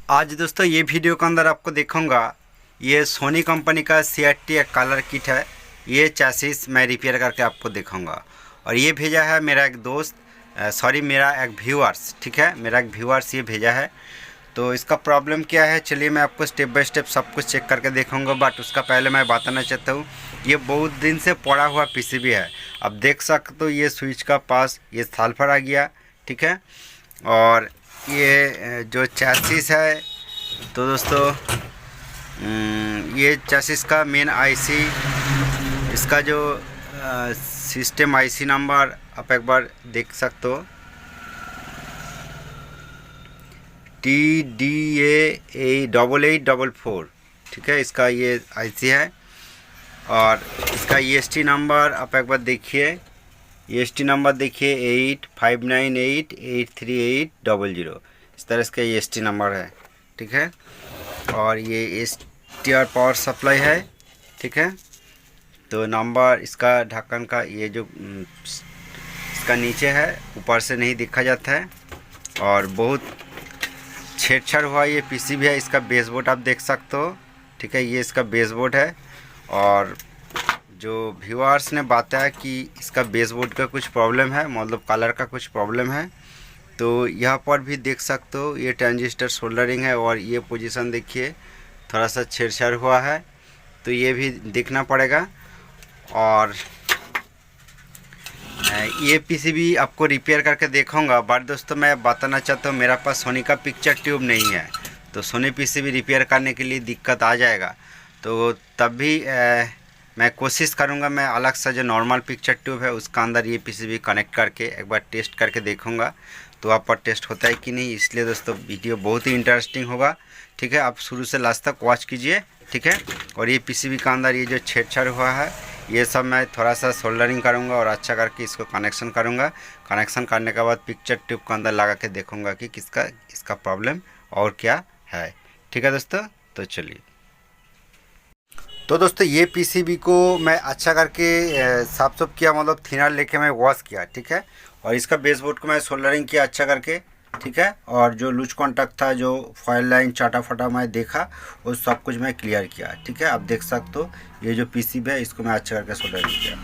आज दोस्तों ये वीडियो के अंदर आपको दिखाऊंगा ये सोनी कंपनी का CRT एक कलर किट है। ये चैसिस मैं रिपेयर करके आपको दिखाऊंगा। और ये भेजा है मेरा एक दोस्त, मेरा एक व्यूअर्स, ठीक है, मेरा एक व्यूअर्स ये भेजा है। तो इसका प्रॉब्लम क्या है, चलिए मैं आपको स्टेप बाय स्टेप सब कुछ चेक करके देखूंगा। बट उसका पहले मैं बताना चाहता हूँ, ये बहुत दिन से पड़ा हुआ PCB है। अब देख सकते हो ये स्विच का पास ये सल्फर आ गया, ठीक है। और ये जो चैसिस है तो दोस्तों ये चैसिस का मेन IC, इसका जो सिस्टम IC नंबर आप एक बार देख सकते हो, TDA8844, ठीक है, इसका ये IC है। और इसका EST नंबर आप एक बार देखिए, EST नंबर देखिए 8598838000, इस तरह इसका EST नंबर है, ठीक है। और ये STR पावर सप्लाई है, ठीक है। तो नंबर इसका ढक्कन का ये जो इसका नीचे है, ऊपर से नहीं देखा जाता है। और बहुत छेड़छाड़ हुआ ये PCB है। इसका बेसबोर्ड आप देख सकते हो, ठीक है, ये इसका बेसबोर्ड है। और जो व्यूअर्स ने बताया कि इसका बेसबोर्ड का कुछ प्रॉब्लम है, मतलब कलर का कुछ प्रॉब्लम है। तो यहाँ पर भी देख सकते हो ये ट्रांजिस्टर सोल्डरिंग है। और ये पोजीशन देखिए थोड़ा सा छेड़छाड़ हुआ है, तो ये भी देखना पड़ेगा। और ये PCB आपको रिपेयर करके देखूंगा। बट दोस्तों मैं बताना चाहता हूँ, मेरा पास सोनी का पिक्चर ट्यूब नहीं है, तो सोनी PCB रिपेयर करने के लिए दिक्कत आ जाएगा। तो तब भी मैं कोशिश करूंगा, मैं अलग से जो नॉर्मल पिक्चर ट्यूब है उसका अंदर ये PCB कनेक्ट करके एक बार टेस्ट करके देखूंगा तो आप पर टेस्ट होता है कि नहीं। इसलिए दोस्तों वीडियो बहुत ही इंटरेस्टिंग होगा, ठीक है, आप शुरू से लास्ट तक वॉच कीजिए, ठीक है। और ये PCB का अंदर ये जो छेड़छाड़ हुआ है ये सब मैं थोड़ा सा सोल्डरिंग करूँगा और अच्छा करके इसको कनेक्शन करूँगा। कनेक्शन करने के बाद पिक्चर ट्यूब के अंदर लगा के देखूँगा कि इसका प्रॉब्लम और क्या है, ठीक है दोस्तों। तो चलिए, तो दोस्तों ये PCB को मैं अच्छा करके साफ सुफ किया, मतलब थिनर लेके मैं वॉश किया, ठीक है। और इसका बेसबोर्ड को मैं सोल्डरिंग किया अच्छा करके, ठीक है। और जो लूज कॉन्टैक्ट था, जो फॉयल लाइन चाटा फटा मैं देखा, वो सब कुछ मैं क्लियर किया, ठीक है। आप देख सकते हो ये जो PCB है इसको मैं अच्छा करके सोल्डरिंग किया।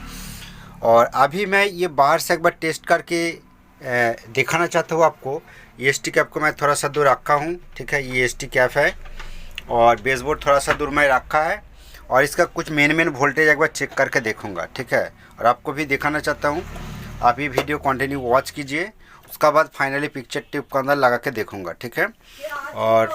और अभी मैं ये बाहर से एक बार टेस्ट करके दिखाना चाहता हूँ आपको। EST कैप को मैं थोड़ा सा दूर रखा हूँ, ठीक है, ये EST कैप है। और बेसबोर्ड थोड़ा सा दूर मैं रखा है। और इसका कुछ मेन वोल्टेज एक बार चेक करके देखूंगा, ठीक है। और आपको भी दिखाना चाहता हूँ, आप ये वीडियो कंटिन्यू वॉच कीजिए, उसका बाद फाइनली पिक्चर ट्यूब के अंदर लगा के देखूंगा, ठीक है। और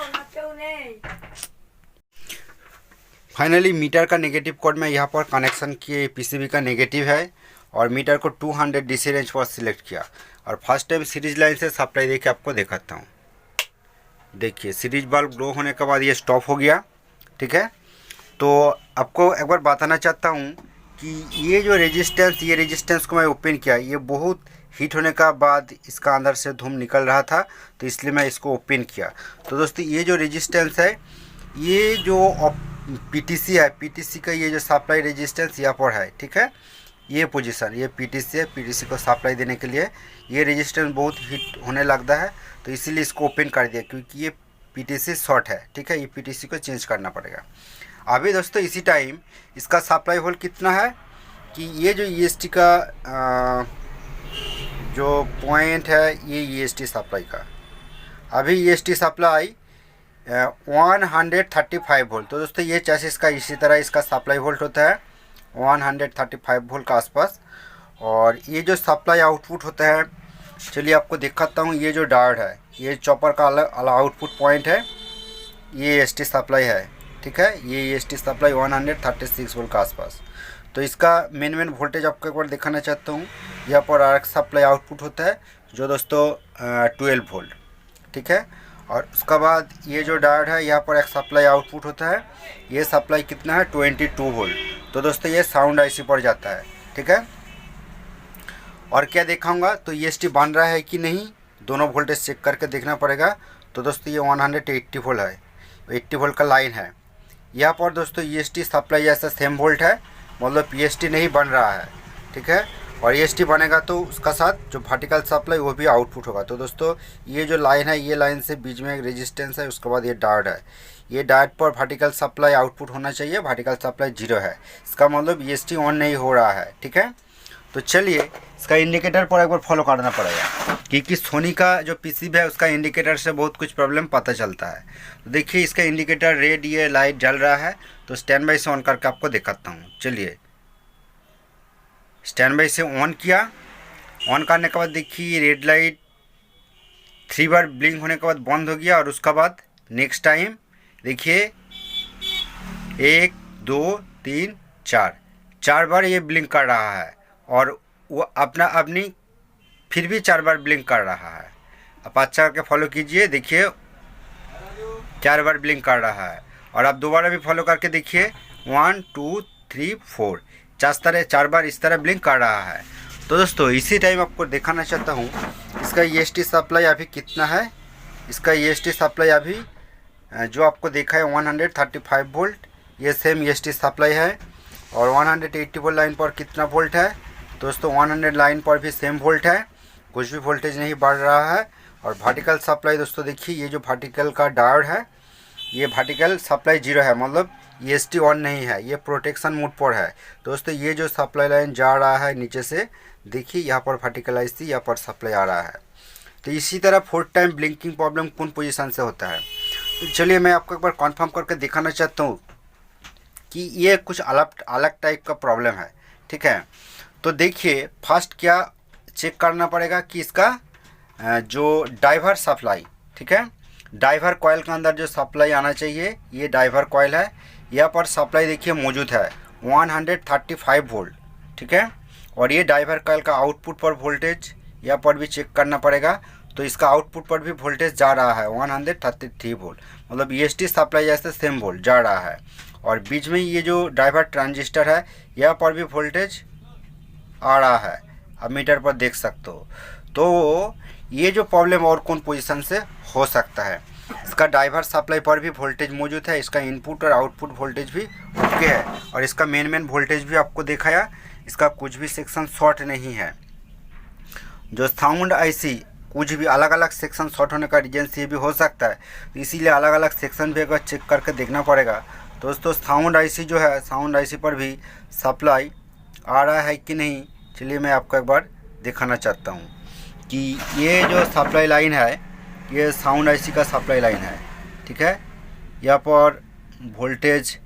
फाइनली मीटर का नेगेटिव कोड में यहाँ पर कनेक्शन किए, PCB का नेगेटिव है। और मीटर को 200 DC रेंज पर सिलेक्ट किया। और फर्स्ट टाइम सीरीज लाइन से सप्लाई देके आपको दिखाता हूँ। देखिए सीरीज बल्ब ग्लो होने के बाद ये स्टॉप हो गया, ठीक है। तो आपको एक बार बताना चाहता हूँ कि ये जो रेजिस्टेंस, ये रेजिस्टेंस को मैं ओपन किया, ये बहुत हीट होने का बाद इसका अंदर से धूम निकल रहा था, तो इसलिए मैं इसको ओपन किया। तो दोस्तों ये जो रेजिस्टेंस है, ये जो PTC है, PTC का ये जो सप्लाई रेजिस्टेंस यहाँ पर है, ठीक है। ये पोजीशन ये PTC है, PTC को सप्लाई देने के लिए ये रेजिस्टेंस बहुत हीट होने लगता है, तो इसीलिए इसको ओपन कर दिया, क्योंकि ये PTC शॉर्ट है, ठीक है। ये PTC को चेंज करना पड़ेगा। अभी दोस्तों इसी टाइम इसका सप्लाई वोल्ट कितना है कि ये जो EST का जो पॉइंट है, ये EST सप्लाई का अभी EST सप्लाई 135 वोल्ट। तो दोस्तों ये चैसिस का इसी तरह इसका सप्लाई वोल्ट होता है 135 वोल्ट के आसपास। और ये जो सप्लाई आउटपुट होता है, चलिए आपको दिखाता हूँ। ये जो डायोड है, ये चॉपर का अलग आउटपुट पॉइंट है, ये EST सप्लाई है, ठीक है। ये EST सप्लाई 136 वोल्ट के आसपास। तो इसका मेन वोल्टेज आपको एक बार दिखाना चाहता हूँ। यहाँ पर RX सप्लाई आउटपुट होता है जो दोस्तों 12 वोल्ट, ठीक है। और उसका बाद ये जो डायोड है, यहाँ पर एक सप्लाई आउटपुट होता है, ये सप्लाई कितना है 22 वोल्ट। तो दोस्तों ये साउंड IC पर जाता है, ठीक है। और क्या दिखाऊंगा, तो EST बन रहा है कि नहीं, दोनों वोल्टेज चेक करके देखना पड़ेगा। तो दोस्तों ये 180 वोल्ट है, 80 वोल्ट का लाइन है। यहाँ पर दोस्तों EST सप्लाई जैसा सेम वोल्ट है, मतलब EST नहीं बन रहा है, ठीक है। और EST बनेगा तो उसका साथ जो वर्टिकल सप्लाई वो भी आउटपुट होगा। तो दोस्तों ये जो लाइन है, ये लाइन से बीच में एक रेजिस्टेंस है, उसके बाद ये डायोड है, ये डायोड पर वर्टिकल सप्लाई आउटपुट होना चाहिए, वर्टिकल सप्लाई 0 है, इसका मतलब EST ऑन नहीं हो रहा है। ठीक है, तो चलिए इसका इंडिकेटर पर एक बार फॉलो करना पड़ेगा, क्योंकि सोनी का जो पीसीबी है उसका इंडिकेटर से बहुत कुछ प्रॉब्लम पता चलता है। तो देखिए इसका इंडिकेटर रेड ये लाइट जल रहा है, तो स्टैंड बाई से ऑन करके आपको दिखाता हूँ। चलिए स्टैंड बाई से ऑन किया, ऑन करने के बाद देखिए रेड लाइट 3 बार ब्लिंक होने के बाद बंद हो गया, और उसका बाद नेक्स्ट टाइम देखिए 1 2 3 4 बार ये ब्लिंक कर रहा है, और वो अपनी फिर भी 4 बार ब्लिंक कर रहा है। आप अच्छा करके फॉलो कीजिए, देखिए 4 बार ब्लिंक कर रहा है, और आप दोबारा भी फॉलो करके देखिए 1 2 3 4 4 बार इस तरह ब्लिंक कर रहा है। तो दोस्तों इसी टाइम आपको दिखाना चाहता हूँ इसका EST सप्लाई अभी कितना है। इसका EST सप्लाई अभी जो आपको देखा है 135 वोल्ट, ये सेम EST सप्लाई है। और 180 वोल्ट लाइन पर कितना वोल्ट है दोस्तों, 100 लाइन पर भी सेम वोल्ट है, कुछ भी वोल्टेज नहीं बढ़ रहा है। और वर्टिकल सप्लाई दोस्तों देखिए, ये जो वर्टिकल का डायोड है ये वर्टिकल सप्लाई 0 है, मतलब EST ऑन नहीं है, ये प्रोटेक्शन मोड पर है। दोस्तों ये जो सप्लाई लाइन जा रहा है नीचे से, देखिए यहाँ पर वर्टिकल IC, यहाँ पर सप्लाई आ रहा है। तो इसी तरह 4 टाइम ब्लिंकिंग प्रॉब्लम कौन पोजीशन से होता है, तो चलिए मैं आपको एक बार कंफर्म करके दिखाना चाहता हूँ कि ये कुछ अलग टाइप का प्रॉब्लम है। ठीक है, तो देखिए फर्स्ट क्या चेक करना पड़ेगा कि इसका जो ड्राइवर सप्लाई, ठीक है, ड्राइवर कॉइल के अंदर जो सप्लाई आना चाहिए, ये ड्राइवर कॉइल है, यहाँ पर सप्लाई देखिए मौजूद है 135 वोल्ट। ठीक है, और ये ड्राइवर कॉइल का आउटपुट पर वोल्टेज यहाँ पर भी चेक करना पड़ेगा। तो इसका आउटपुट पर भी वोल्टेज जा रहा है 133 वोल्ट, मतलब EST सप्लाई जैसे सेम वोल्ट जा रहा है। और बीच में ये जो ड्राइवर ट्रांजिस्टर है, यहाँ पर भी वोल्टेज आ रहा है, आप मीटर पर देख सकते हो। तो ये जो प्रॉब्लम और कौन पोजीशन से हो सकता है, इसका ड्राइवर सप्लाई पर भी वोल्टेज मौजूद है, इसका इनपुट और आउटपुट वोल्टेज भी ओके है, और इसका मेन वोल्टेज भी आपको दिखाया, इसका कुछ भी सेक्शन शॉर्ट नहीं है। जो साउंड IC कुछ भी अलग अलग सेक्शन शॉर्ट होने का रीजन ये भी हो सकता है, तो इसीलिए अलग अलग सेक्शन भी अगर चेक करके देखना पड़ेगा। दोस्तों साउंड IC जो है, साउंड IC पर भी सप्लाई आ रहा है कि नहीं, चलिए मैं आपको एक बार दिखाना चाहता हूँ कि ये जो सप्लाई लाइन है ये साउंड IC का सप्लाई लाइन है। ठीक है, यहाँ पर वोल्टेज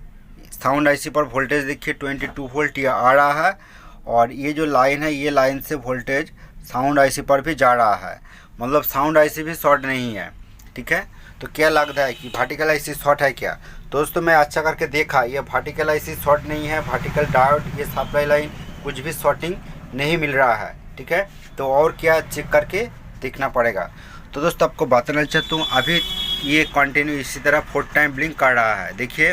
साउंड IC पर वोल्टेज देखिए 22 वोल्ट ये आ रहा है, और ये जो लाइन है ये लाइन से वोल्टेज साउंड IC पर भी जा रहा है, मतलब साउंड IC भी शॉर्ट नहीं है। ठीक है, तो क्या लगता है कि वर्टिकल IC शॉर्ट है क्या दोस्तों, मैं अच्छा करके देखा, ये वर्टिकल IC शॉर्ट नहीं है, वर्टिकल डायोड ये सप्लाई लाइन कुछ भी शॉर्टिंग नहीं मिल रहा है। ठीक है, तो और क्या चेक करके देखना पड़ेगा। तो दोस्तों आपको बताना चाहता हूँ, अभी ये कंटिन्यू इसी तरह 4 टाइम ब्लिंक कर रहा है, देखिए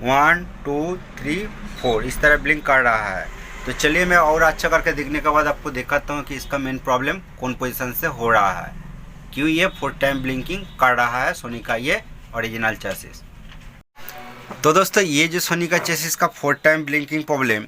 1 2 3 4 इस तरह ब्लिंक कर रहा है। तो चलिए मैं और अच्छा करके देखने के बाद आपको दिखाता हूँ कि इसका मेन प्रॉब्लम कौन पोजीशन से हो रहा है, क्यों ये 4 टाइम ब्लिंकिंग कर रहा है सोनी का ये ओरिजिनल चेसिस। तो दोस्तों ये जो सोनी का चेसिस का 4 टाइम ब्लिंकिंग प्रॉब्लम,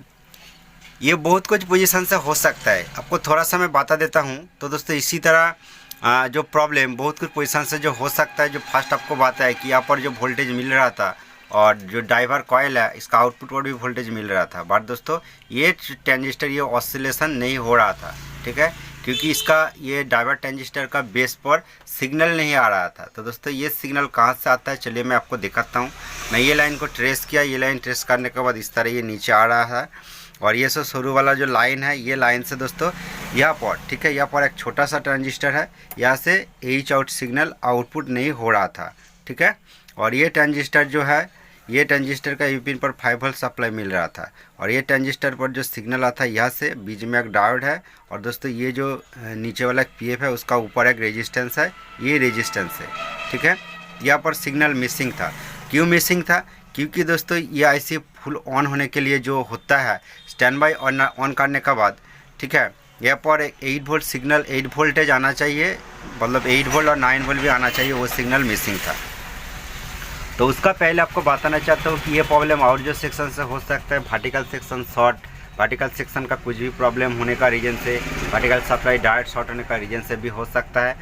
ये बहुत कुछ पोजीशन से हो सकता है, आपको थोड़ा सा मैं बता देता हूँ। तो दोस्तों इसी तरह जो प्रॉब्लम बहुत कुछ पोजीशन से जो हो सकता है, जो फर्स्ट आपको बात है कि यहाँ पर जो वोल्टेज मिल रहा था और जो ड्राइवर कॉइल है इसका आउटपुट पर भी वोल्टेज मिल रहा था, बट दोस्तों ये ट्रांजिस्टर ये ऑसिलेशन नहीं हो रहा था। ठीक है, क्योंकि इसका ये ड्राइवर ट्रांजिस्टर का बेस पर सिग्नल नहीं आ रहा था। तो दोस्तों ये सिग्नल कहाँ से आता है, चलिए मैं आपको दिखाता हूँ। मैं ये लाइन को ट्रेस किया, ये लाइन ट्रेस करने के बाद इस तरह ये नीचे आ रहा है, और ये सब शुरू वाला जो लाइन है, ये लाइन से दोस्तों यहाँ पर, ठीक है, यहाँ पर एक छोटा सा ट्रांजिस्टर है, यहाँ से एच आउट सिग्नल आउटपुट नहीं हो रहा था। ठीक है, और ये ट्रांजिस्टर जो है, ये ट्रांजिस्टर का यू पिन पर 5 वोल्ट सप्लाई मिल रहा था, और ये ट्रांजिस्टर पर जो सिग्नल आता है यहाँ से, बीच में एक डायोड है, और दोस्तों ये जो नीचे वाला PF है उसका ऊपर एक रेजिस्टेंस है, ये रेजिस्टेंस है। ठीक है, यहाँ पर सिग्नल मिसिंग था। क्यों मिसिंग था, क्योंकि दोस्तों ये IC फुल ऑन होने के लिए जो होता है स्टैंड बाई ऑन करने के बाद, ठीक है, यहाँ पर 8 वोल्ट सिग्नल 8 वोल्टेज आना चाहिए, मतलब 8 वोल्ट और 9 वोल्ट भी आना चाहिए, वो सिग्नल मिसिंग था। तो उसका पहले आपको बताना चाहता हूँ कि ये प्रॉब्लम और जो सेक्शन से हो सकता है, vertical section short, vertical section का कुछ भी प्रॉब्लम होने का रीजन से, वर्टिकल सप्लाई डायरेक्ट शॉर्ट होने का रीजन से भी हो सकता है।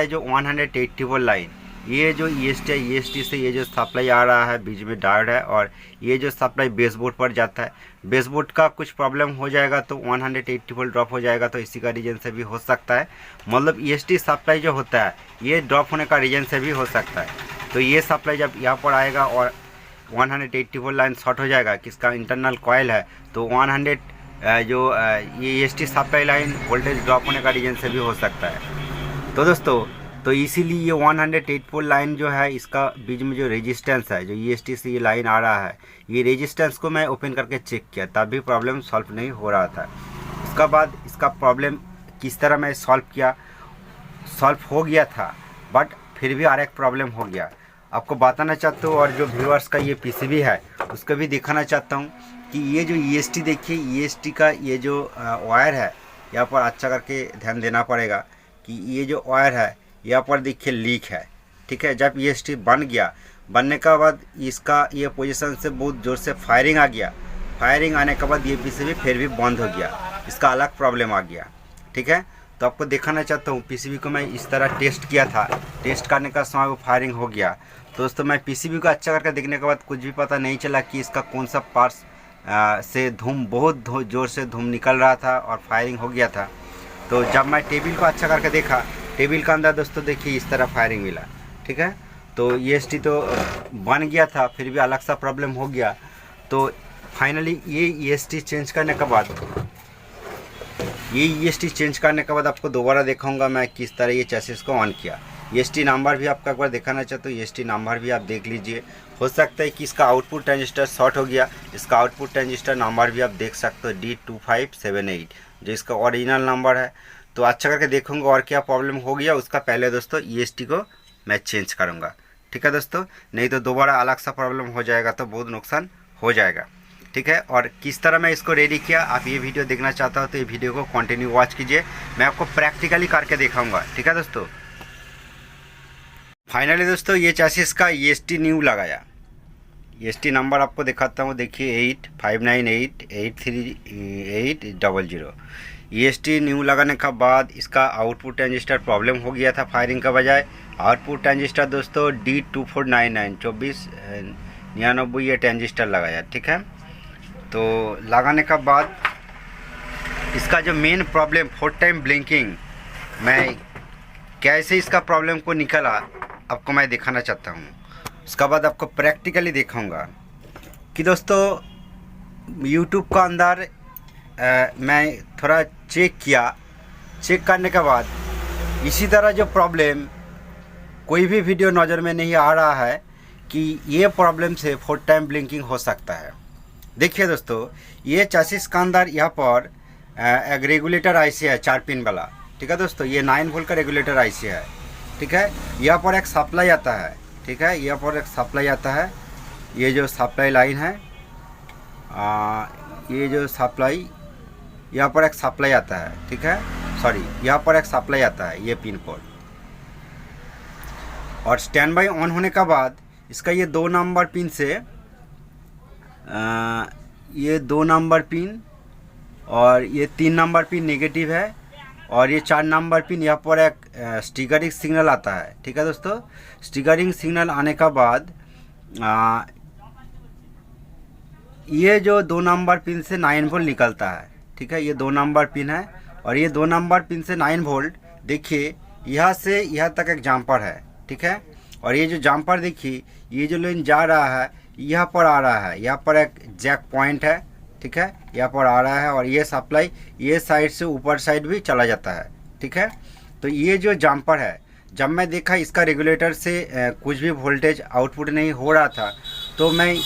जो 180 वोल्ट लाइन, ये जो EST है, EST से ये जो सप्लाई आ रहा है बीच में डायोड है, और ये जो सप्लाई बेसबोर्ड पर जाता है, बेसबोर्ड का कुछ प्रॉब्लम हो जाएगा तो 180 वोल्ट ड्रॉप हो जाएगा, तो इसी का रीजन से भी हो सकता है। मतलब EST सप्लाई जो होता है ये ड्रॉप होने का रीजन से भी हो सकता है। तो ये सप्लाई जब यहाँ पर आएगा और 180 वोल्ट लाइन शॉर्ट हो जाएगा, किसका इंटरनल कॉयल है, तो 100 ये EST supply line voltage drop होने का रीजन से भी हो सकता है। तो दोस्तों, तो इसीलिए ये 108 वोल्ट लाइन जो है, इसका बीच में जो रेजिस्टेंस है, जो EST से ये लाइन आ रहा है, ये रेजिस्टेंस को मैं ओपन करके चेक किया, तब भी प्रॉब्लम सॉल्व नहीं हो रहा था। उसका बाद इसका प्रॉब्लम किस तरह मैं सॉल्व किया, सॉल्व हो गया था, बट फिर भी और एक प्रॉब्लम हो गया, आपको बताना चाहता हूँ। और जो व्यूअर्स का ये PCB है उसको भी दिखाना चाहता हूँ कि ये जो EST देखिए, EST का ये जो वायर है, यहाँ पर अच्छा करके ध्यान देना पड़ेगा कि ये जो वायर है यहाँ पर देखिए लीक है, ठीक है। जब EST बन गया, बनने के बाद इसका ये पोजीशन से बहुत ज़ोर से फायरिंग आ गया, फायरिंग आने के बाद ये PCB फिर भी बंद हो गया, इसका अलग प्रॉब्लम आ गया, ठीक है। तो आपको दिखाना चाहता हूँ, PCB को मैं इस तरह टेस्ट किया था, टेस्ट करने का समय वो फायरिंग हो गया। तो दोस्तों, मैं PCB को अच्छा करके देखने के बाद कुछ भी पता नहीं चला कि इसका कौन सा पार्ट्स से धूम, बहुत ज़ोर से धूम निकल रहा था और फायरिंग हो गया था। तो जब मैं टेबल को अच्छा करके देखा, टेबल का अंदर दोस्तों देखिए इस तरह फायरिंग मिला, ठीक है। तो EST तो बन गया था, फिर भी अलग सा प्रॉब्लम हो गया। तो फाइनली ये EST चेंज करने के बाद, आपको दोबारा दिखाऊंगा मैं किस तरह ये चैसिस को ऑन किया। EST नंबर भी आपको एक बार दिखाना चाहता हूँ, EST नंबर भी आप देख लीजिए। हो सकता है कि इसका आउटपुट ट्रांजिस्टर शॉर्ट हो गया, इसका आउटपुट ट्रांजिस्टर नंबर भी आप देख सकते हो, D2578, जो इसका ओरिजिनल नंबर है। तो अच्छा करके देखूंगा और क्या प्रॉब्लम हो गया, उसका पहले दोस्तों EST को मैं चेंज करूंगा, ठीक है दोस्तों, नहीं तो दोबारा अलग सा प्रॉब्लम हो जाएगा तो बहुत नुकसान हो जाएगा, ठीक है। और किस तरह मैं इसको रेडी किया, आप ये वीडियो देखना चाहता हो तो ये वीडियो को कंटिन्यू वॉच कीजिए, मैं आपको प्रैक्टिकली करके दिखाऊंगा, ठीक है दोस्तों। फाइनली दोस्तों, ये चैसिस का EST न्यू लगाया, EST नंबर आपको दिखाता हूँ, देखिए 8598838000। EST न्यू लगाने के बाद इसका आउटपुट ट्रांजिस्टर प्रॉब्लम हो गया था फायरिंग का बजाय। आउटपुट ट्रांजिस्टर दोस्तों D2499 2499 ये ट्रांजिस्टर लगाया, ठीक है। तो लगाने के बाद इसका जो मेन प्रॉब्लम 4 टाइम ब्लिंकिंग, मैं कैसे इसका प्रॉब्लम को निकाला आपको मैं दिखाना चाहता हूँ। उसके बाद आपको प्रैक्टिकली दिखाऊंगा कि दोस्तों YouTube का अंदर मैं थोड़ा चेक किया, चेक करने के बाद इसी तरह जो प्रॉब्लम कोई भी वीडियो नज़र में नहीं आ रहा है कि ये प्रॉब्लम से 4 टाइम ब्लिंकिंग हो सकता है। देखिए दोस्तों, ये चैसिस का अंदर यहाँ पर एक रेगुलेटर IC है 4 पिन वाला, ठीक है दोस्तों, ये 9 वोल्ट का रेगुलेटर IC है, ठीक है। यहाँ पर एक सप्लाई आता है, ठीक है, यहाँ पर एक सप्लाई आता है, ये जो सप्लाई लाइन है, ये जो सप्लाई, यहाँ पर एक सप्लाई आता है, ठीक है, सॉरी, यहाँ पर एक सप्लाई आता है, ये पिन कोड। और स्टैंड बाई ऑन होने के बाद इसका ये 2 नंबर पिन से ये 2 नंबर पिन और ये 3 नंबर पिन नेगेटिव है, और ये 4 नंबर पिन, यहाँ पर एक स्टिकरिंग सिग्नल आता है, ठीक है दोस्तों। स्टिकरिंग सिग्नल आने के बाद ये जो 2 नंबर पिन से 9 वोल्ट निकलता है, ठीक है, ये 2 नंबर पिन है, और ये 2 नंबर पिन से 9 वोल्ट, देखिए यहाँ से यहाँ तक एक जम्पर है, ठीक है। और ये जो जम्पर देखिए, ये जो लाइन जा रहा है यहाँ पर आ रहा है, यहाँ पर एक जैक पॉइंट है, ठीक है, यहाँ पर आ रहा है, और ये सप्लाई ये साइड से ऊपर साइड भी चला जाता है, ठीक है। तो ये जो जम्पर है, जब मैं देखा इसका रेगुलेटर से कुछ भी वोल्टेज आउटपुट नहीं हो रहा था, तो मैं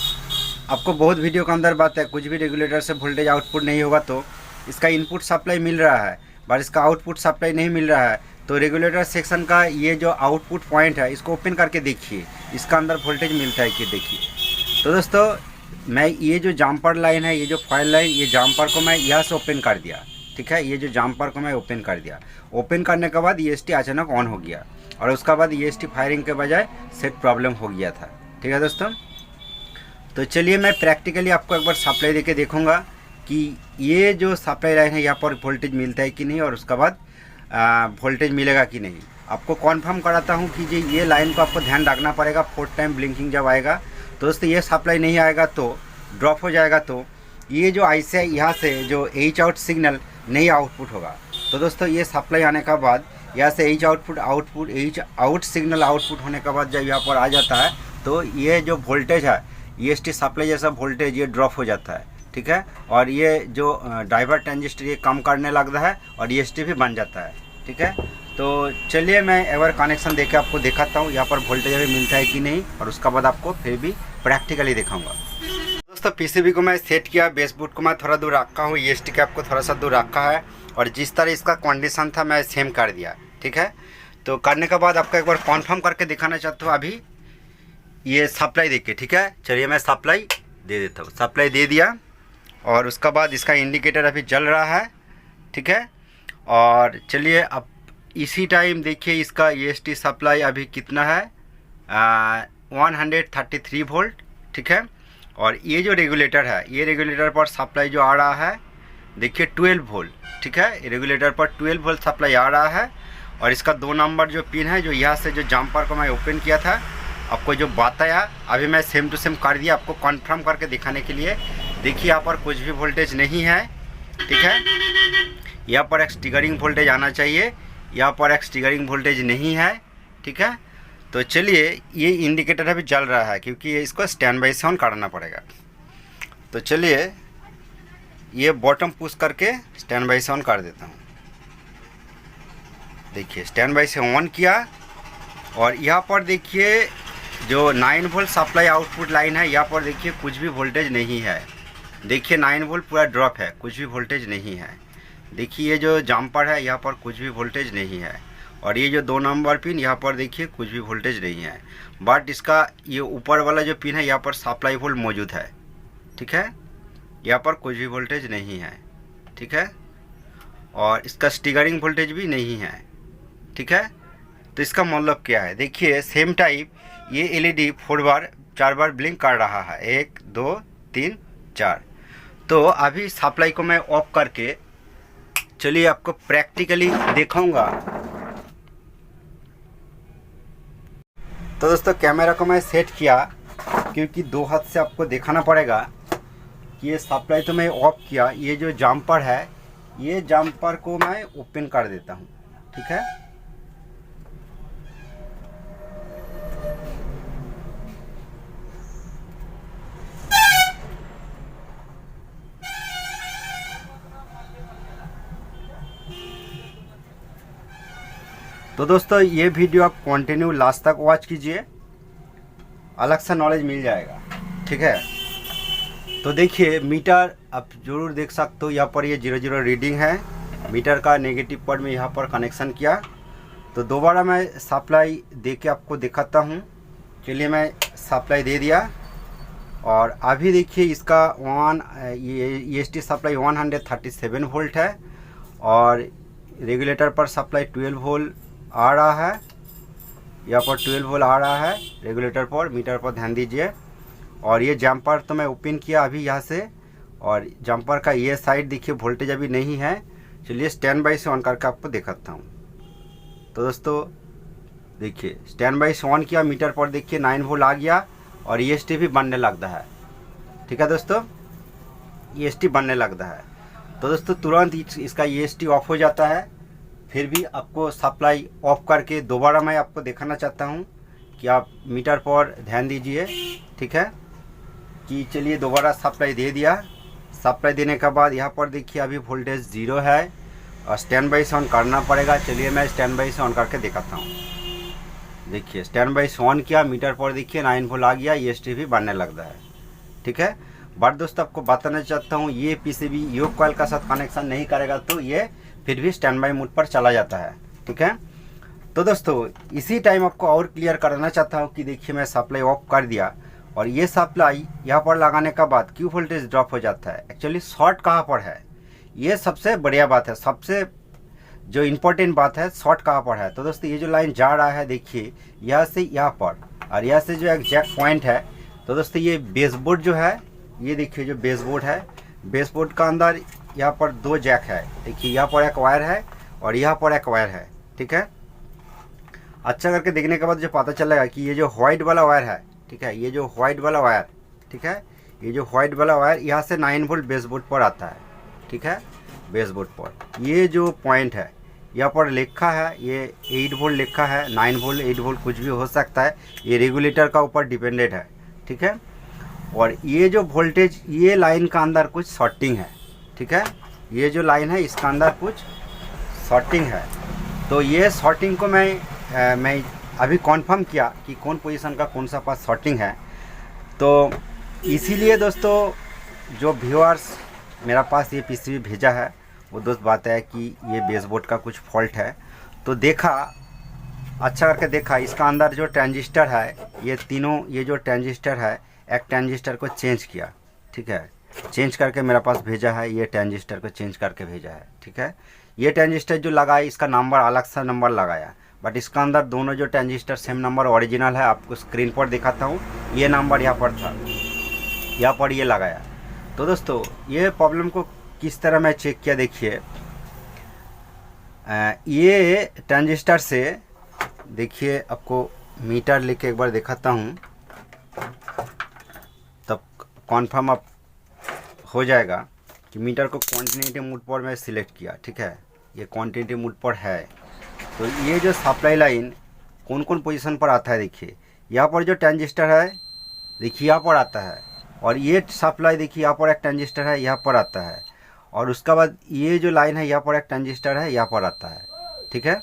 आपको बहुत वीडियो के अंदर बात है, कुछ भी रेगुलेटर से वोल्टेज आउटपुट नहीं होगा तो इसका इनपुट सप्लाई मिल रहा है बट इसका आउटपुट सप्लाई नहीं मिल रहा है, तो रेगुलेटर सेक्शन का ये जो आउटपुट पॉइंट है इसको ओपन करके देखिए, इसका अंदर वोल्टेज मिलता है कि देखिए। तो दोस्तों, मैं ये जो जम्पर लाइन है, ये जो फॉयल लाइन, ये जम्पर को मैं यहाँ से ओपन कर दिया, ठीक है, ये जो जम्पर को मैं ओपन कर दिया। ओपन करने के बाद EST अचानक ऑन हो गया, और उसके बाद EST फायरिंग के बजाय सेट प्रॉब्लम हो गया था, ठीक है दोस्तों। तो चलिए मैं प्रैक्टिकली आपको एक बार सप्लाई देके देखूंगा कि ये जो सप्लाई लाइन है यहाँ पर वोल्टेज मिलता है कि नहीं, और उसके बाद वोल्टेज मिलेगा कि नहीं। आपको कॉन्फर्म कराता हूँ कि जी ये लाइन को आपको ध्यान रखना पड़ेगा। 4th टाइम ब्लिंकिंग जब आएगा तो दोस्तों ये सप्लाई नहीं आएगा तो ड्रॉप हो जाएगा, तो ये जो ऐसे है यहाँ से जो एच आउट सिग्नल नहीं आउटपुट होगा। तो दोस्तों ये सप्लाई आने के बाद यहाँ से एच आउट सिग्नल आउटपुट होने के बाद जब यहाँ पर आ जाता है तो ये जो वोल्टेज है EST सप्लाई जैसा वोल्टेज ये ड्रॉप हो जाता है, ठीक है। और ये जो ड्राइवर ट्रांजिस्टर ये कम करने लगता है और EST भी बन जाता है, ठीक है। तो चलिए मैं एक बार कनेक्शन देके आपको दिखाता हूँ यहाँ पर वोल्टेज अभी मिलता है कि नहीं, और उसके बाद आपको फिर भी प्रैक्टिकली दिखाऊंगा। दोस्तों PCB को मैं सेट किया, बेसबोर्ड को मैं थोड़ा दूर रखा हूँ, EST कैप को थोड़ा सा दूर रखा है, और जिस तरह इसका कंडीशन था मैं सेम कर दिया, ठीक है। तो करने के बाद आपको एक बार कन्फर्म करके दिखाना चाहता हूँ अभी ये सप्लाई देखिए, ठीक है। चलिए मैं सप्लाई दे देता हूँ, सप्लाई दे दिया, और उसके बाद इसका इंडिकेटर अभी जल रहा है, ठीक है। और चलिए अब इसी टाइम देखिए इसका EST सप्लाई अभी कितना है, 133 वोल्ट, ठीक है। और ये जो रेगुलेटर है, ये रेगुलेटर पर सप्लाई जो आ रहा है देखिए 12 वोल्ट, ठीक है। रेगुलेटर पर 12 वोल्ट सप्लाई आ रहा है, और इसका 2 नंबर जो पिन है जो यहाँ से जो जम्पर को मैं ओपन किया था आपको जो बताया अभी मैं सेम टू सेम कर दिया आपको कन्फर्म करके दिखाने के लिए। देखिए यहाँ पर कुछ भी वोल्टेज नहीं है, ठीक है। यहाँ पर एक ट्रिगरिंग वोल्टेज आना चाहिए, यहाँ पर एक ट्रिगरिंग वोल्टेज नहीं है, ठीक है। तो चलिए ये इंडिकेटर अभी जल रहा है क्योंकि इसको स्टैंड बाई से ऑन करना पड़ेगा। तो चलिए ये बॉटम पुश करके स्टैंड बाई से ऑन कर देता हूँ। देखिए स्टैंड बाई से ऑन किया, और यहाँ पर देखिए जो 9 वोल्ट सप्लाई आउटपुट लाइन है यहाँ पर देखिए कुछ भी वोल्टेज नहीं है। देखिए 9 वोल्ट पूरा ड्रॉप है, कुछ भी वोल्टेज नहीं है। देखिए ये जो जम्पर है यहाँ पर कुछ भी वोल्टेज नहीं है, और ये जो 2 नंबर पिन यहाँ पर देखिए कुछ भी वोल्टेज नहीं है। बट इसका ये ऊपर वाला जो पिन है यहाँ पर सप्लाई वोल्ट मौजूद है, ठीक है। यहाँ पर कुछ भी वोल्टेज नहीं है, ठीक है। और इसका स्टिगरिंग वोल्टेज भी नहीं है, ठीक है। तो इसका मतलब क्या है, देखिए सेम टाइप ये LED 4 बार ब्लिंक कर रहा है, 1 2 3 4। तो अभी सप्लाई को मैं ऑफ करके चलिए आपको प्रैक्टिकली दिखाऊंगा। तो दोस्तों कैमरा को मैं सेट किया क्योंकि 2 हाथ से आपको दिखाना पड़ेगा कि ये सप्लाई तो मैं ऑफ किया। ये जो जम्पर है ये जम्पर को मैं ओपन कर देता हूँ, ठीक है। तो दोस्तों ये वीडियो आप कंटिन्यू लास्ट तक वॉच कीजिए, अलग सा नॉलेज मिल जाएगा, ठीक है। तो देखिए मीटर आप जरूर देख सकते हो, यहाँ पर ये 00 रीडिंग है। मीटर का नेगेटिव पर में यहाँ पर कनेक्शन किया। तो दोबारा मैं सप्लाई दे के आपको दिखाता हूँ। चलिए मैं सप्लाई दे दिया, और अभी देखिए इसका EST सप्लाई 137 वोल्ट है, और रेगुलेटर पर सप्लाई 12 वोल्ट आ रहा है। यहाँ पर 12 वोल्ट आ रहा है रेगुलेटर पर, मीटर पर ध्यान दीजिए। और ये जम्पर तो मैं ओपन किया अभी यहाँ से, और जम्पर का ये साइड देखिए वोल्टेज अभी नहीं है। चलिए स्टैंड बाई से ऑन करके आपको दिखाता हूँ। तो दोस्तों देखिए स्टैंड बाई से ऑन किया, मीटर पर देखिए 9 वोल्ट आ गया, और EST भी बनने लगता है, ठीक है दोस्तों। EST बनने लगता है। तो दोस्तों तुरंत इसका EST ऑफ हो जाता है। फिर भी आपको सप्लाई ऑफ करके दोबारा मैं आपको दिखाना चाहता हूँ कि आप मीटर पर ध्यान दीजिए, ठीक है। कि चलिए दोबारा सप्लाई दे दिया। सप्लाई देने के बाद यहाँ पर देखिए अभी वोल्टेज 0 है, और स्टैंड बाई से ऑन करना पड़ेगा। चलिए मैं स्टैंड बाई से ऑन करके दिखाता हूँ। देखिए स्टैंड बाई से ऑन किया, मीटर पर देखिए 9 वोल्ट आ गया, EST भी बनने लगता है, ठीक है। बट दोस्तों आपको बताना चाहता हूँ ये PCB योक कॉइल का साथ कनेक्शन नहीं करेगा तो ये फिर भी स्टैंड बाई मोड पर चला जाता है, ठीक है। तो दोस्तों इसी टाइम आपको और क्लियर करना चाहता हूँ कि देखिए मैं सप्लाई ऑफ कर दिया, और ये सप्लाई यहाँ पर लगाने के बाद क्यों वोल्टेज ड्रॉप हो जाता है। एक्चुअली शॉर्ट कहाँ पर है, ये सबसे बढ़िया बात है, सबसे जो इम्पोर्टेंट बात है शॉर्ट कहाँ पर है। तो दोस्तों ये जो लाइन जा रहा है देखिए यहाँ से यहाँ पर, और यहाँ से जो एग्जैक्ट पॉइंट है। तो दोस्तों ये बेसबोर्ड जो है, ये देखिए जो बेसबोर्ड है, बेसबोर्ड का अंदर यहाँ पर 2 जैक है। देखिए यहाँ पर एक वायर है और यहाँ पर एक वायर है, ठीक है। अच्छा करके देखने के बाद जो पता चलेगा कि ये जो वाइट वाला वायर है, ठीक है, ये जो वाइट वाला वायर, ठीक है, ये जो वाइट वाला वायर यहाँ से 9 वोल्ट बेसबोर्ड पर आता है, ठीक है, बेसबोर्ड पर। ये जो पॉइंट है यहाँ पर लिखा है, ये 8 वोल्ट लिखा है, 9 वोल्ट 8 वोल्ट कुछ भी हो सकता है, ये रेगुलेटर का ऊपर डिपेंडेंट है, ठीक है। और ये जो वोल्टेज, ये लाइन का अंदर कुछ शॉर्टिंग है, ठीक है, ये जो लाइन है इसका अंदर कुछ शॉर्टिंग है। तो ये शॉर्टिंग को मैं अभी कॉन्फर्म किया कि कौन पोजीशन का कौन सा पास शॉर्टिंग है। तो इसीलिए दोस्तों जो व्यूअर्स मेरा पास ये पीसीबी भेजा है वो दोस्त बात है कि ये बेसबोर्ड का कुछ फॉल्ट है। तो देखा, अच्छा करके देखा, इसका अंदर जो ट्रांजिस्टर है, ये तीनों, ये जो ट्रांजिस्टर है, एक ट्रांजिस्टर को चेंज किया, ठीक है, चेंज करके मेरे पास भेजा है, ये ट्रांजिस्टर को चेंज करके भेजा है, ठीक है। ये ट्रांजिस्टर जो लगाया इसका नंबर अलग सा नंबर लगाया, बट इसका अंदर दोनों जो ट्रांजिस्टर सेम नंबर ओरिजिनल है। आपको स्क्रीन पर दिखाता हूँ, ये नंबर यहाँ पर था, यहाँ पर ये लगाया। तो दोस्तों ये प्रॉब्लम को किस तरह मैं चेक किया, देखिए ये ट्रांजिस्टर से, देखिए आपको मीटर लेके एक बार दिखाता हूँ, तब कॉन्फर्म आप हो जाएगा कि मीटर को क्वांटिटी मोड पर मैं सिलेक्ट किया, ठीक है, ये क्वांटिटी मोड पर है। तो ये जो सप्लाई लाइन कौन कौन पोजीशन पर आता है, देखिए यहाँ पर जो ट्रांजिस्टर है, देखिए यहाँ पर आता है, और ये सप्लाई देखिए यहाँ पर एक ट्रांजिस्टर है, यहाँ पर आता है, और उसके बाद ये जो लाइन है यहाँ पर एक ट्रांजिस्टर है, यहाँ पर आता है, ठीक है।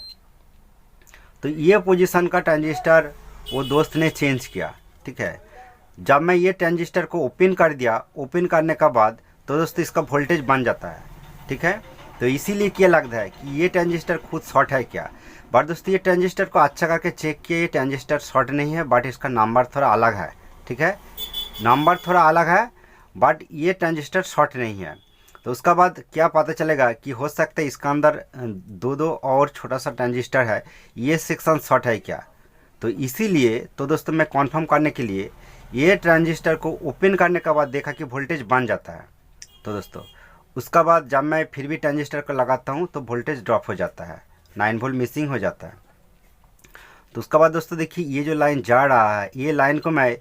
तो ये पोजीशन का ट्रांजिस्टर वो दोस्त ने चेंज किया, ठीक है। जब मैं ये ट्रांजिस्टर को ओपन कर दिया, ओपन करने के बाद तो दोस्तों इसका वोल्टेज बन जाता है, ठीक है। तो इसीलिए क्या लगता है कि ये ट्रांजिस्टर खुद शॉर्ट है क्या। बट दोस्तों ये ट्रांजिस्टर को अच्छा करके चेक किया, ये ट्रांजिस्टर शॉर्ट नहीं है, बट इसका नंबर थोड़ा अलग है, ठीक है, नंबर थोड़ा अलग है, बट ये ट्रांजिस्टर शॉर्ट नहीं है। तो उसका बाद क्या पता चलेगा कि हो सकता है इसका अंदर दो और छोटा सा ट्रांजिस्टर है, ये सेक्शन शॉर्ट है क्या। तो इसीलिए तो दोस्तों मैं कॉन्फर्म करने के लिए ये ट्रांजिस्टर को ओपन करने के बाद देखा कि वोल्टेज बन जाता है। तो दोस्तों उसका बाद जब मैं फिर भी ट्रांजिस्टर को लगाता हूँ तो वोल्टेज ड्रॉप हो जाता है, 9 वोल्ट मिसिंग हो जाता है। तो उसका बाद दोस्तों देखिए ये जो लाइन जा रहा है, ये लाइन को मैं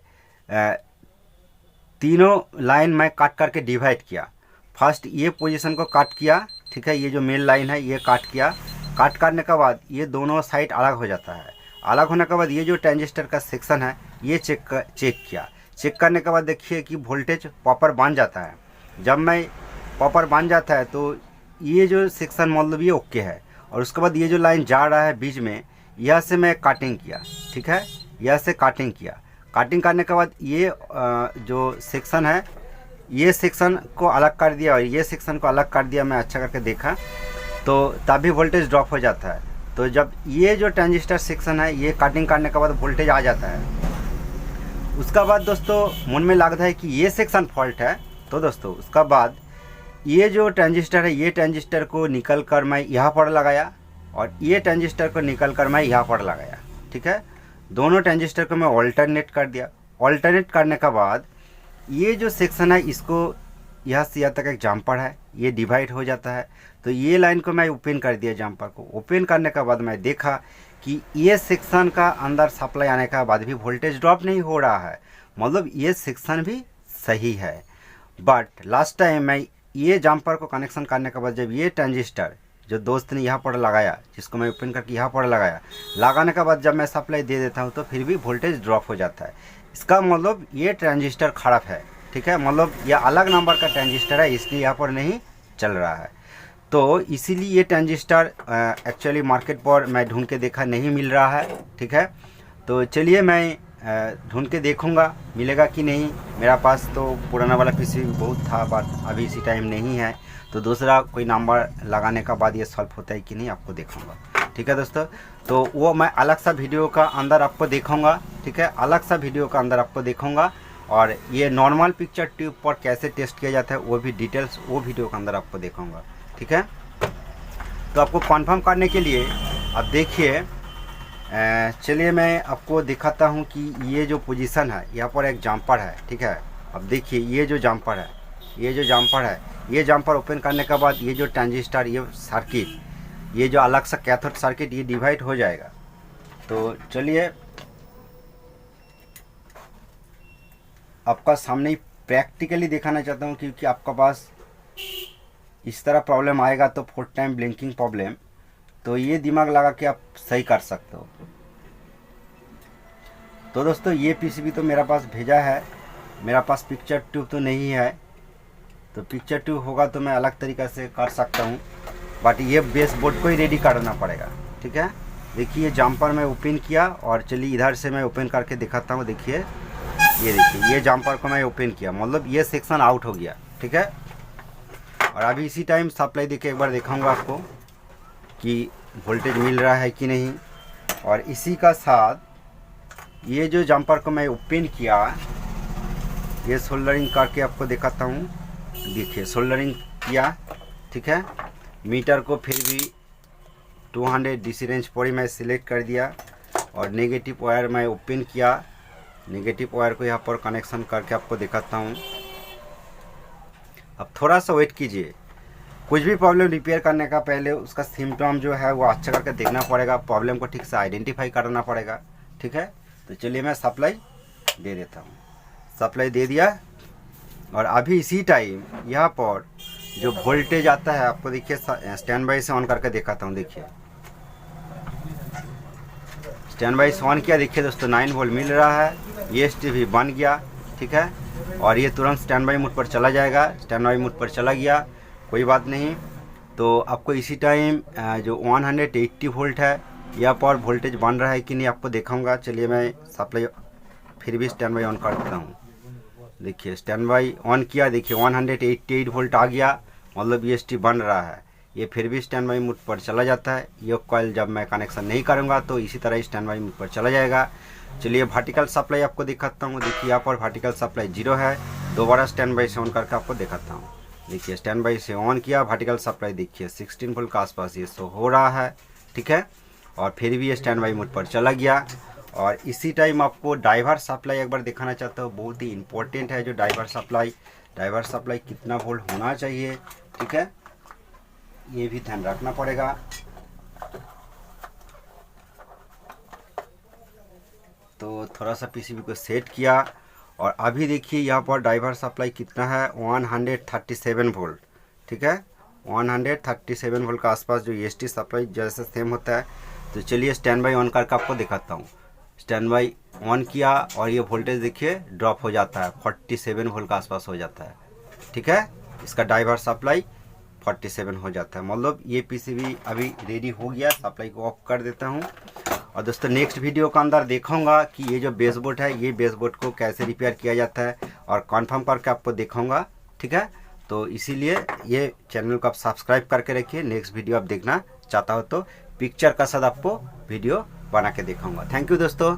तीनों लाइन में काट करके डिवाइड किया। फर्स्ट ये पोजीशन को काट किया, ठीक है, ये जो मेन लाइन है ये काट किया। काट करने के बाद ये दोनों साइड अलग हो जाता है। अलग होने के बाद ये जो ट्रांजिस्टर का सेक्शन है ये चेक किया। चेक करने के बाद देखिए कि वोल्टेज प्रॉपर बन जाता है। जब मैं प्रॉपर बन जाता है तो ये जो सेक्शन मतलब ये ओके है। और उसके बाद ये जो लाइन जा रहा है बीच में, यह से मैं काटिंग किया, ठीक है, यह से काटिंग किया। काटिंग करने के बाद ये जो सेक्शन है ये सेक्शन को अलग कर दिया और ये सेक्शन को अलग कर दिया। मैं अच्छा करके देखा तो तभी वोल्टेज ड्रॉप हो जाता है। तो जब ये जो ट्रांजिस्टर सेक्शन है ये काटिंग करने के बाद वोल्टेज आ जाता है। उसका बाद दोस्तों मन में लगता है कि ये सेक्शन फॉल्ट है। तो दोस्तों उसका बाद ये जो ट्रांजिस्टर है ये ट्रांजिस्टर को निकल कर मैं यहाँ पर लगाया और ये ट्रांजिस्टर को निकल कर मैं यहाँ पर लगाया, ठीक है। दोनों ट्रांजिस्टर को मैं ऑल्टरनेट कर दिया। ऑल्टरनेट करने के बाद ये जो सेक्शन है इसको यहाँ से यहाँ तक एक जम्पर है, ये डिवाइड हो जाता है। तो ये लाइन को मैं ओपन कर दिया, जम्पर को ओपन करने के बाद मैं देखा कि ये सेक्शन का अंदर सप्लाई आने के बाद भी वोल्टेज ड्रॉप नहीं हो रहा है, मतलब ये सेक्शन भी सही है। बट लास्ट टाइम मैं ये जम्पर को कनेक्शन करने के बाद जब ये ट्रांजिस्टर जो दोस्त ने यहाँ पर लगाया, जिसको मैं ओपन करके यहाँ पर लगाया, लगाने के बाद जब मैं सप्लाई दे देता हूँ तो फिर भी वोल्टेज ड्रॉप हो जाता है। इसका मतलब ये ट्रांजिस्टर ख़राब है, ठीक है, मतलब ये अलग नंबर का ट्रांजिस्टर है, इसलिए यहाँ पर नहीं चल रहा है। तो इसीलिए ये ट्रांजिस्टर एक्चुअली मार्केट पर मैं ढूंढ के देखा नहीं मिल रहा है, ठीक है। तो चलिए मैं ढूंढ के देखूंगा मिलेगा कि नहीं। मेरा पास तो पुराना वाला पीसी बहुत था बट अभी इसी टाइम नहीं है, तो दूसरा कोई नंबर लगाने का बाद ये सॉल्व होता है कि नहीं आपको देखूंगा, ठीक है दोस्तों। तो वो मैं अलग सा वीडियो का अंदर आपको देखूंगा, ठीक है, अलग सा वीडियो का अंदर आपको देखूंगा। और ये नॉर्मल पिक्चर ट्यूब पर कैसे टेस्ट किया जाता है वो भी डिटेल्स वो वीडियो के अंदर आपको देखूंगा, ठीक है। तो आपको कंफर्म करने के लिए अब देखिए, चलिए मैं आपको दिखाता हूँ कि ये जो पोजीशन है यहाँ पर एक जम्पर है, ठीक है। अब देखिए ये जो जम्पर है ये जो जम्पर है, ये जम्पर ओपन करने के बाद ये जो ट्रांजिस्टर, ये सर्किट, ये जो अलग सा कैथोड सर्किट, ये डिवाइड हो जाएगा। तो चलिए आपका सामने ही प्रैक्टिकली दिखाना चाहता हूँ, क्योंकि आपका पास इस तरह प्रॉब्लम आएगा तो 4 टाइम ब्लिंकिंग प्रॉब्लम, तो ये दिमाग लगा के आप सही कर सकते हो। तो दोस्तों ये पीसीबी तो मेरा पास भेजा है, मेरा पास पिक्चर ट्यूब तो नहीं है, तो पिक्चर ट्यूब होगा तो मैं अलग तरीक़े से कर सकता हूँ, बट ये बेस बोर्ड को ही रेडी करना पड़ेगा। ठीक है, देखिए जम्पर मैं ओपन किया, और चलिए इधर से मैं ओपन करके दिखाता हूँ। देखिए ये देखिए, ये जम्पर को मैं ओपन किया, मतलब ये सेक्शन आउट हो गया। ठीक है, और अभी इसी टाइम सप्लाई देके एक बार दिखाऊंगा आपको कि वोल्टेज मिल रहा है कि नहीं। और इसी का साथ ये जो जम्पर को मैं ओपन किया, ये सोल्डरिंग करके आपको दिखाता हूँ। देखिए सोल्डरिंग किया, ठीक है, मीटर को फिर भी 200 डीसी रेंज पर मैं सिलेक्ट कर दिया, और नेगेटिव वायर मैं ओपन किया, नेगेटिव वायर को यहाँ पर कनेक्शन करके आपको दिखाता हूँ। अब थोड़ा सा वेट कीजिए, कुछ भी प्रॉब्लम रिपेयर करने का पहले उसका सिम्टम जो है वो अच्छा करके देखना पड़ेगा, प्रॉब्लम को ठीक से आइडेंटिफाई करना पड़ेगा। ठीक है, तो चलिए मैं सप्लाई दे देता हूँ। सप्लाई दे दिया, और अभी इसी टाइम यहाँ पर जो वोल्टेज आता है आपको देखिए, स्टैंड बाई से ऑन करके दिखाता हूँ। देखिए स्टैंड बाई से ऑन किया, देखिए दोस्तों 9 वोल्ट मिल रहा है, EST भी बन गया। ठीक है, और ये तुरंत स्टैंड बाई मोड पर चला जाएगा। स्टैंड बाई मोड पर चला गया, कोई बात नहीं। तो आपको इसी टाइम जो 180 वोल्ट है, यहाँ पर वोल्टेज बन रहा है कि नहीं आपको दिखाऊंगा। चलिए मैं सप्लाई फिर भी स्टैंड बाई ऑन कर देता हूँ। देखिए स्टैंड बाई ऑन किया, देखिए 188 वोल्ट आ गया, मतलब EST बन रहा है। ये फिर भी स्टैंड बाई मोड पर चला जाता है। ये कॉइल जब मैं कनेक्शन नहीं करूँगा तो इसी तरह स्टैंड बाई मोड पर चला जाएगा। चलिए वर्टिकल सप्लाई आपको दिखाता हूँ। देखिए यहाँ पर वर्टिकल सप्लाई 0 है, दोबारा स्टैंड बाई से ऑन करके आपको दिखाता हूँ। देखिए स्टैंड बाई से ऑन किया, वर्टिकल सप्लाई देखिए 16 वोल्ट के आसपास ये शो हो रहा है। ठीक है, और फिर भी ये स्टैंड बाई मोड पर चला गया। और इसी टाइम आपको ड्राइवर सप्लाई एक बार दिखाना चाहता हूँ, बहुत ही इंपॉर्टेंट है जो ड्राइवर सप्लाई कितना वोल्ट होना चाहिए। ठीक है, ये भी ध्यान रखना पड़ेगा। तो थोड़ा सा पीसीबी को सेट किया, और अभी देखिए यहाँ पर ड्राइवर सप्लाई कितना है, 137 वोल्ट। ठीक है, 137 वोल्ट के आसपास जो EST सप्लाई जैसे सेम होता है। तो चलिए स्टैंड बाई ऑन करके आपको दिखाता हूँ। स्टैंड बाई ऑन किया, और ये वोल्टेज देखिए ड्रॉप हो जाता है, 47 वोल्ट के आसपास हो जाता है। ठीक है, इसका ड्राइवर सप्लाई 47 हो जाता है, मतलब ये पीसीबी अभी रेडी हो गया। सप्लाई को ऑफ कर देता हूँ। और दोस्तों नेक्स्ट वीडियो के अंदर दिखाऊंगा कि ये जो बेसबोर्ड है, ये बेसबोर्ड को कैसे रिपेयर किया जाता है, और कंफर्म करके आपको दिखाऊंगा। ठीक है, तो इसीलिए ये चैनल को आप सब्सक्राइब करके रखिए। नेक्स्ट वीडियो आप देखना चाहता हो तो पिक्चर का साथ आपको वीडियो बना के दिखाऊंगा। थैंक यू दोस्तों।